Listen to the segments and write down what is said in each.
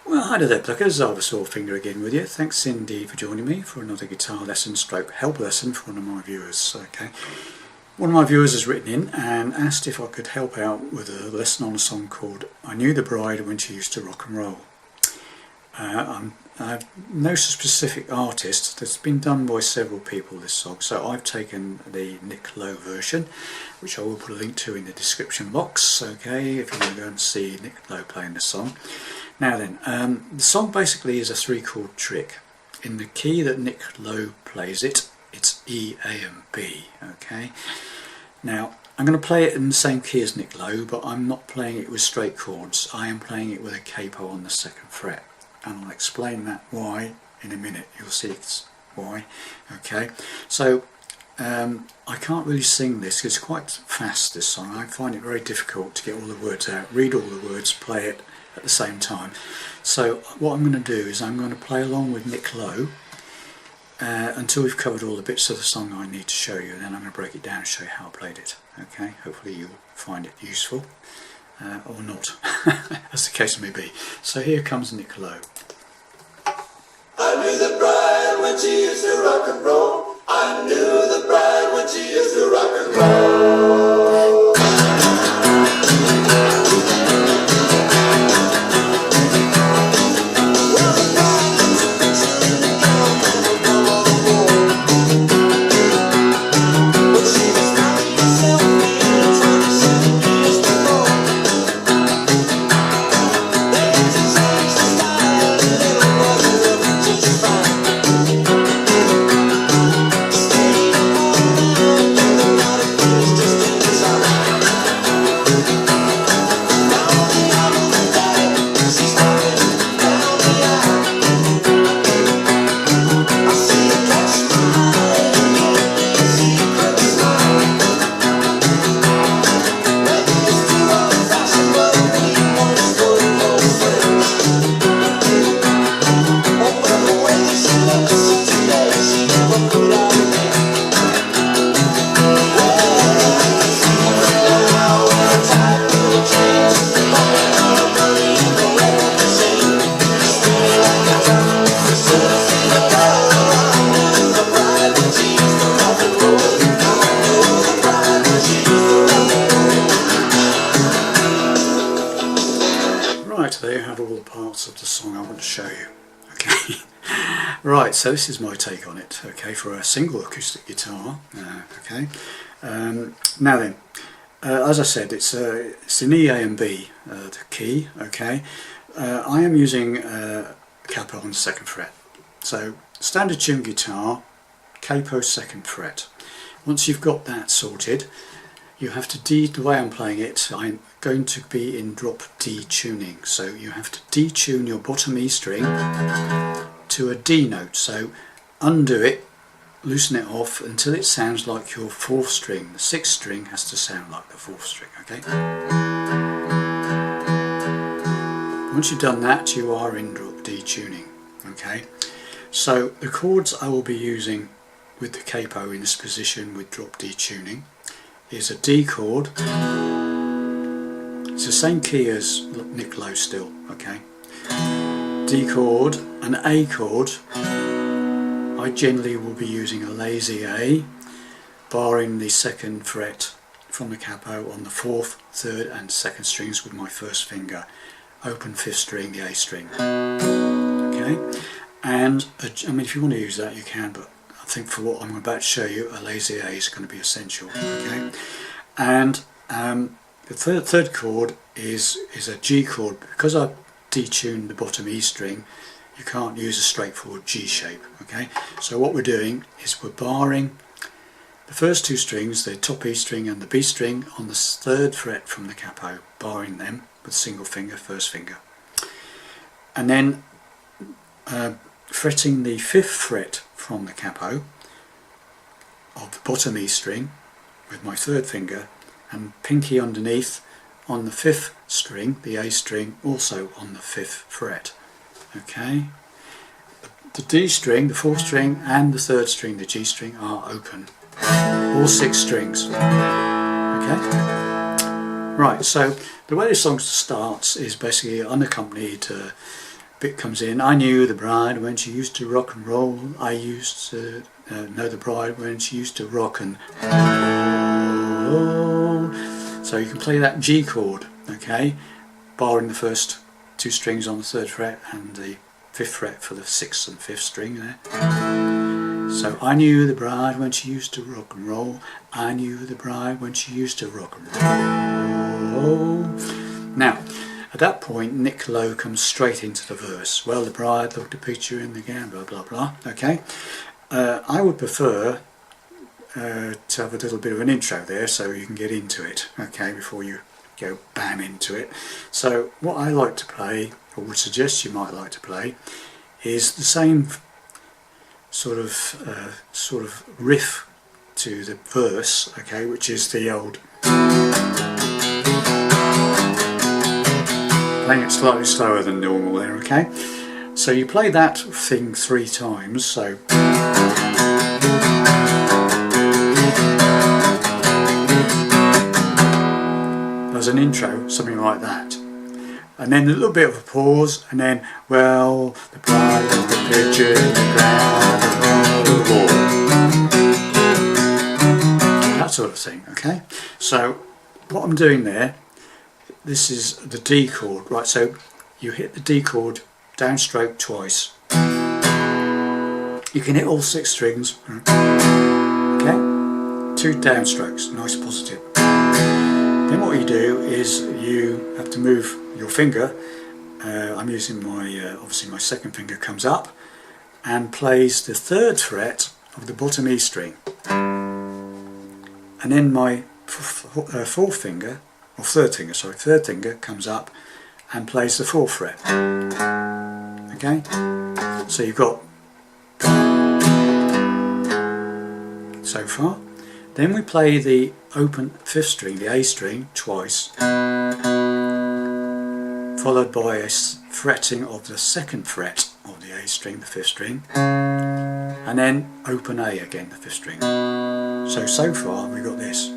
Well, hi there pluckers, I've a sore finger again with you. Thanks indeed for joining me for another guitar lesson stroke help lesson for one of my viewers. Okay, one of my viewers has written in and asked if I could help out with a lesson on a song called I Knew the Bride When She Used to Rock and Roll. I have no specific artist. It's been done by several people, this song, so I've taken the Nick Lowe version, which I will put a link to in the description box, okay, if you want to go and see Nick Lowe playing the song. Now then, the song basically is a 3-chord trick. In the key that Nick Lowe plays it, it's E, A and B, okay. Now, I'm going to play it in the same key as Nick Lowe, but I'm not playing it with straight chords. I am playing it with a capo on the 2nd fret. And I'll explain that why in a minute. You'll see it's why. Okay, so I can't really sing this. It's quite fast, this song. I find it very difficult to get all the words out, read all the words, play it at the same time. So what I'm going to do is I'm going to play along with Nick Lowe until we've covered all the bits of the song I need to show you, and then I'm going to break it down and show you how I played it. Okay, hopefully you'll find it useful. Or not, as the case may be. So here comes Nick Lowe. I knew the bride when she used to rock and roll. I knew the bride when she used to rock and roll. There you have all the parts of the song I want to show you. Okay, right, so this is my take on it, okay, for a single acoustic guitar. Okay, now then, as I said, it's in E, A and B, the key, okay. I am using capo on the 2nd fret. So, standard tune guitar, capo 2nd fret. Once you've got that sorted, you have to the way I'm playing it, I'm going to be in drop D tuning. So you have to detune your bottom E string to a D note. So undo it, loosen it off until it sounds like your 4th string. The 6th string has to sound like the 4th string, okay? Once you've done that, you are in drop D tuning, okay? So the chords I will be using with the capo in this position with drop D tuning is a D chord. It's the same key as Nick Lowe still, okay. D chord, an A chord. I generally will be using a lazy A, barring the 2nd fret from the capo on the 4th, 3rd and 2nd strings with my 1st finger. Open 5th string, the A string. Okay, and I mean, if you want to use that you can, but I think for what I'm about to show you, a lazy A is going to be essential. Okay, and the third chord is a G chord. Because I've detuned the bottom E string, you can't use a straightforward G shape. Okay, so what we're doing is we're barring the first 2 strings, the top E string and the B string, on the 3rd fret from the capo, barring them with single finger, 1st finger, and then fretting the 5th fret from the capo of the bottom E string with my 3rd finger, and pinky underneath on the 5th string, the A string, also on the 5th fret. Okay, the D string, the 4th string and the 3rd string, the G string, are open, all 6 strings. Okay, right, so the way this song starts is basically unaccompanied bit comes in. I knew the bride when she used to rock and roll. I used to know the bride when she used to rock and roll. So you can play that G chord, okay, barring the first two strings on the 3rd fret and the 5th fret for the 6th and 5th string there. So I knew the bride when she used to rock and roll. I knew the bride when she used to rock and roll. Now, at that point, Nick Lowe comes straight into the verse. Well, the bride looked a picture in the gown, blah blah blah. Okay, I would prefer to have a little bit of an intro there so you can get into it. Okay, before you go bam into it. So what I like to play, or would suggest you might like to play, is the same sort of riff to the verse. Okay, which is the old. Playing it slightly slower than normal there, okay? So you play that thing 3 times, so as an intro, something like that. And then a little bit of a pause, and then, well, the bride of the picture in the ground, the wall. That sort of thing, okay? So what I'm doing there, this is the D chord, right? So you hit the D chord downstroke twice. You can hit all 6 strings, okay? 2 downstrokes, nice positive. Then what you do is you have to move your finger. I'm using my, obviously my 2nd finger comes up and plays the 3rd fret of the bottom E string. And then my 4th finger, or 3rd finger, sorry, 3rd finger comes up and plays the 4th fret. Okay? So you've got so far. Then we play the open 5th string, the A string, twice, followed by a fretting of the 2nd fret of the A string, the 5th string, and then open A again, the 5th string. So far we've got this.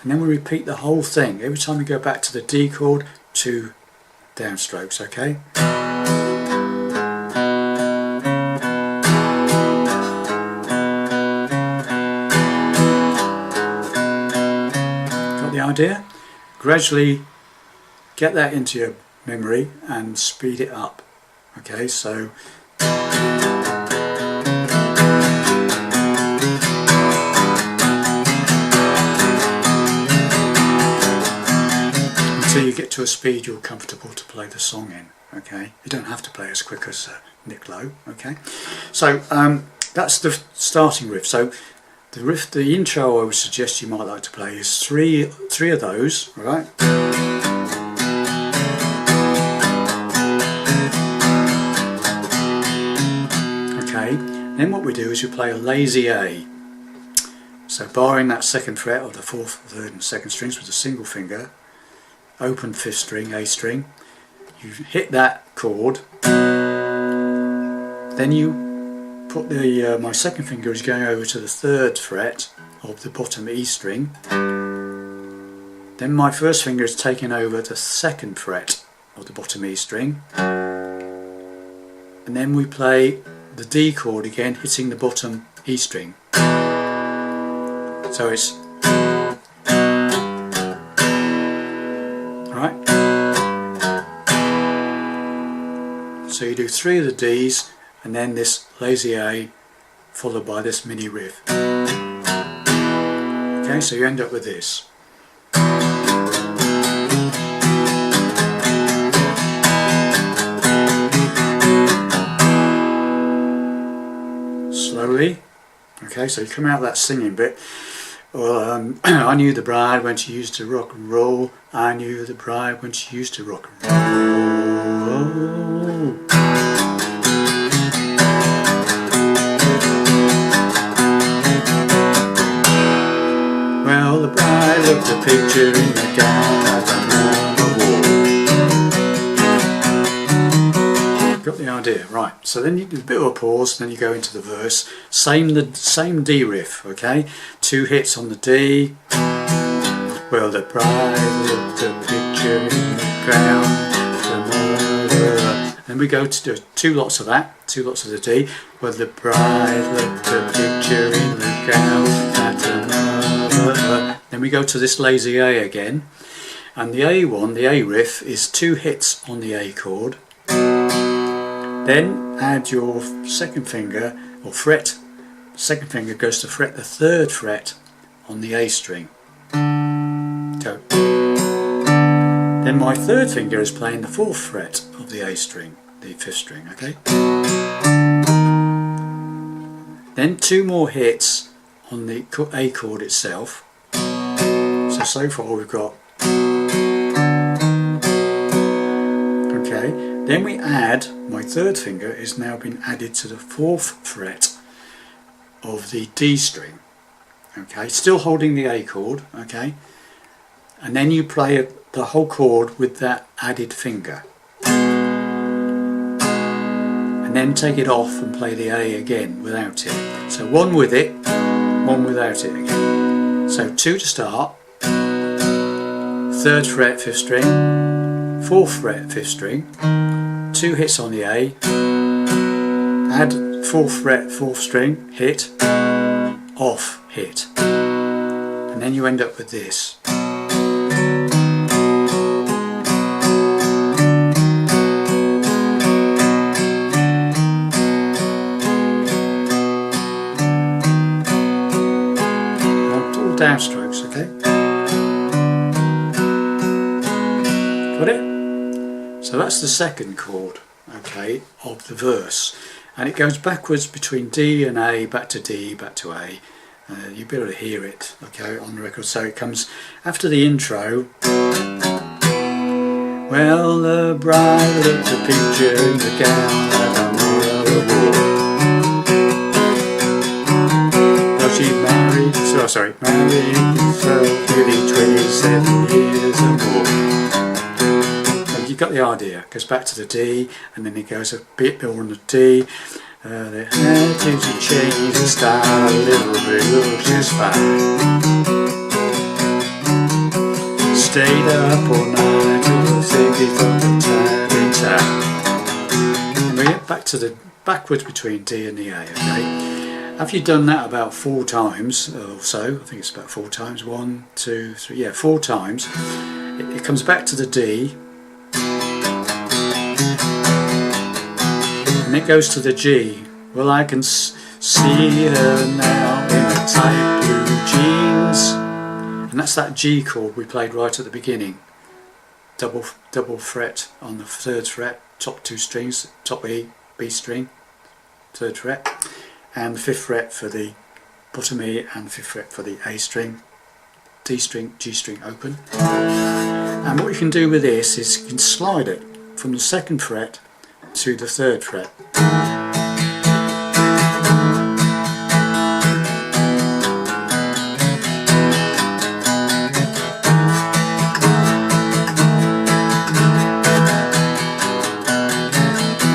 And then we repeat the whole thing. Every time we go back to the D chord, 2 downstrokes, okay? Got the idea? Gradually get that into your memory and speed it up, okay? So until you get to a speed you're comfortable to play the song in, okay? You don't have to play as quick as Nick Lowe, okay? So that's the starting riff. So the riff, the intro I would suggest you might like to play is three of those, right? Okay, then what we do is you play a lazy A. So barring that 2nd fret of the 4th, 3rd and 2nd strings with a single finger, open 5th string, A string, you hit that chord, then you put the my 2nd finger is going over to the 3rd fret of the bottom E string, then my 1st finger is taking over the 2nd fret of the bottom E string, and then we play the D chord again, hitting the bottom E string. So it's alright. So you do 3 of the D's and then this lazy A followed by this mini riff. Okay, so you end up with this. Slowly. Okay, so you come out of that singing bit. Well, I knew the bride when she used to rock and roll. I knew the bride when she used to rock and roll. Well, the bride looked a picture in the gown around the wall. Got the idea, right? So then you do a bit of a pause, then you go into the verse. Same D riff, okay? 2 hits on the D. Well, the bride looked a picture we go to do 2 lots of that, 2 lots of the D. Well, the bride left a picture in the gown that another. Then we go to this lazy A again, and the A one, the A riff, is 2 hits on the A chord. Then add your second finger or fret. Second finger goes to fret the 3rd fret on the A string. So, then my 3rd finger is playing the 4th fret of the A string, the 5th string, okay? Then 2 more hits on the A chord itself. So far we've got, okay, then we add, my 3rd finger is now been added to the 4th fret of the D string, okay, still holding the A chord, okay, and then you play the whole chord with that added finger, and then take it off and play the A again without it. So 1 with it, 1 without it again. So 2 to start, 3rd fret 5th string, 4th fret 5th string, 2 hits on the A, add 4th fret 4th string, hit, off, hit, and then you end up with this. All downstrokes, okay? Got it? So that's the 2nd chord, okay, of the verse, and it goes backwards between D and A, back to D, back to A. You'll be able to hear it, okay, on the record. So it comes after the intro. Well, the bride looked a picture in the gown that her mother wore. Well, she married, married herself nearly 27 years and more. You got the idea. It goes back to the D, and then it goes a bit more on the D. They had to change the style a little bit, which is fine. Stayed up all night to think it from the time in time. And we get back to the backwards between D and the A, okay? After you've done that about 4 times or so, I think it's about 4 times, 1, 2, 3, yeah, 4 times, it comes back to the D. And it goes to the G. Well, I can see her now in her tight blue jeans. And that's that G chord we played right at the beginning. Double fret on the 3rd fret, top 2 strings, top E, B string, 3rd fret, and the 5th fret for the bottom E, and the 5th fret for the A string, D string, G string open. And what you can do with this is you can slide it from the 2nd fret to the 3rd fret.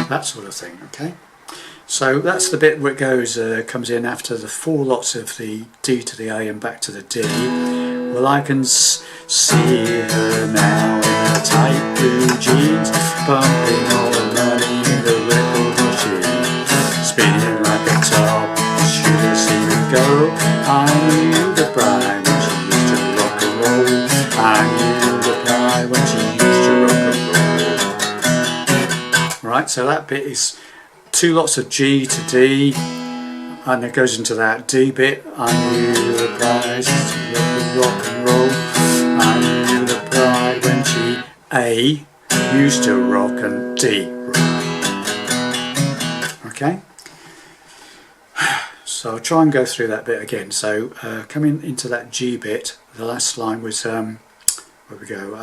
That sort of thing, okay? So that's the bit where it goes, comes in after the 4 lots of the D to the A and back to the D. Well, I can see her now in her tight blue jeans, pumping all the money in the record machine, spinning like a top. Should have seen her go. I knew the bride when she used to rock and roll. I knew the bride when she used to rock and roll. Right, so that bit is 2 lots of G to D, and it goes into that D bit. I knew the bride used to rock and roll. I knew the bride when she A used to rock and D. Okay, so I'll try and go through that bit again. So coming into that G bit, the last line was where we go.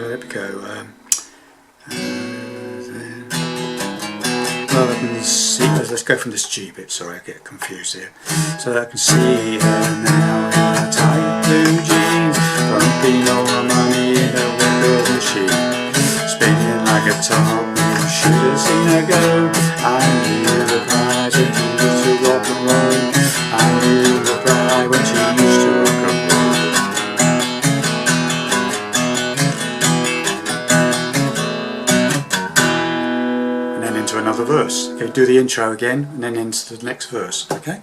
There we go. Well, I can see. Let's go from this G bit. Sorry, I get confused here. So I can see her now in her tight blue jeans, pumping all the money in her record machine, spinning like a top. You should have seen her go. I knew the bride when she used to rock and roll. I knew the bride when she used to rock and roll. verse. Okay, do the intro again and then into the next verse. Okay,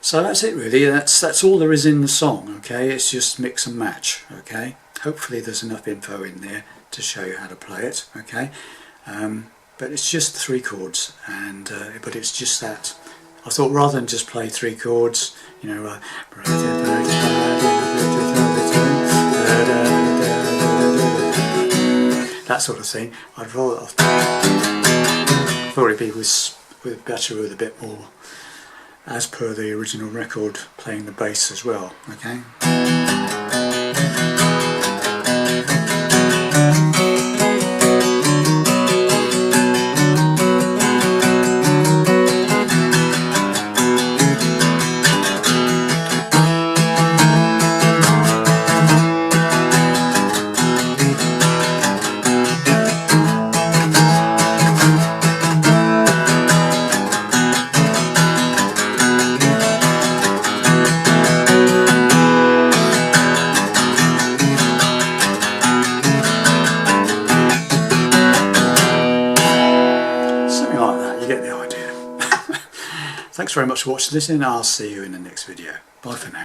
so that's it really. That's all there is in the song. Okay, it's just mix and match. Okay, hopefully there's enough info in there to show you how to play it. Okay, but it's just 3 chords, and but it's just that. I thought rather than just play 3 chords, you know, that sort of thing, I thought it'd be better with a bit more, as per the original record, playing the bass as well. Okay. You get the idea. Thanks very much for watching this, and I'll see you in the next video. Bye for now.